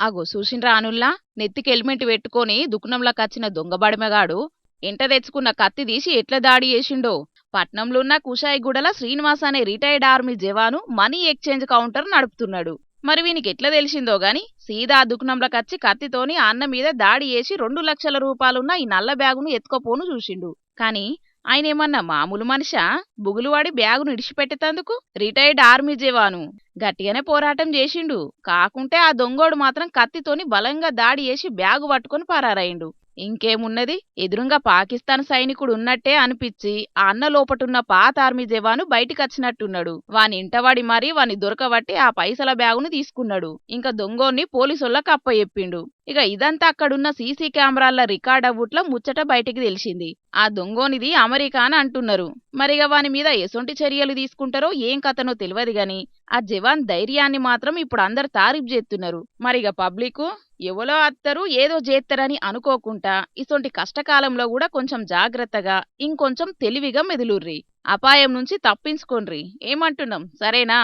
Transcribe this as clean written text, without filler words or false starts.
అగో చూసిండ్రా అనుల్లా, నెత్తికి హెల్మెట్ పెట్టుకొని దుకుణంలోకొచ్చిన దొంగ బడిమెగాడు ఎంట తెచ్చుకున్న కత్తి తీసి ఎట్లా దాడి చేసిండో. పట్నంలో ఉన్న కుషాయిగూడల శ్రీనివాస్ అనే రిటైర్డ్ ఆర్మీ జవాను మనీ ఎక్స్చేంజ్ కౌంటర్ నడుపుతున్నాడు. మరి వీనికి ఎట్లా తెలిసిందో గాని సీదా దుకుణంలోకొచ్చి కత్తితోని ఆ అన్న మీద దాడి చేసి 2 లక్షల రూపాయలున్న ఈ నల్ల బ్యాగును ఎత్తుకోపోను చూసిండు. కాని ఆయనేమన్నా మామూలు మనిషా బుగులువాడి బ్యాగును ఇడిచిపెట్టేతందుకు? రిటైర్డ్ ఆర్మీ జవాను గట్టిగానే పోరాటం చేసిండు. కాకుంటే ఆ దొంగోడు మాత్రం కత్తితోని బలంగా దాడి చేసి బ్యాగు పట్టుకొని పరారయిండు. ఇంకేమున్నది, ఎదురుంగా పాకిస్తాన్ సైనికుడు ఉన్నట్టే అనిపించి ఆ అన్న లోపటున్న పాత ఆర్మీ జవాను బయటికచ్చినట్టున్నాడు. వాని ఇంటవాడి మరీ వాని దొరకబట్టి ఆ పైసల బ్యాగును తీసుకున్నాడు. ఇంకా దొంగోన్ని పోలీసోళ్ళకు అప్పచెప్పిండు. ఇక ఇదంతా అక్కడున్న సీసీ కెమెరాల రికార్డ్ అవ్వుట్ల ముచ్చట బయటికి తెలిసింది. ఆ దొంగోనిది అమెరికా అని అంటున్నారు. మరిగా వాని మీద ఎసొంటి చర్యలు తీసుకుంటారో ఏం కథనో తెలియదు గాని ఆ జవాన్ ధైర్యాన్ని మాత్రం ఇప్పుడు అందరు తారీఫ్ చేస్తున్నారు. మరిగ పబ్లిక్ ఎవలో అత్తరు ఏదో చేత్తరని అనుకోకుండా ఇసొంటి కష్టకాలంలో కూడా కొంచెం జాగ్రత్తగా ఇంకొంచెం తెలివిగా మెదులుర్రి. అపాయం నుంచి తప్పించుకోండ్రి. ఏమంటున్నాం, సరేనా?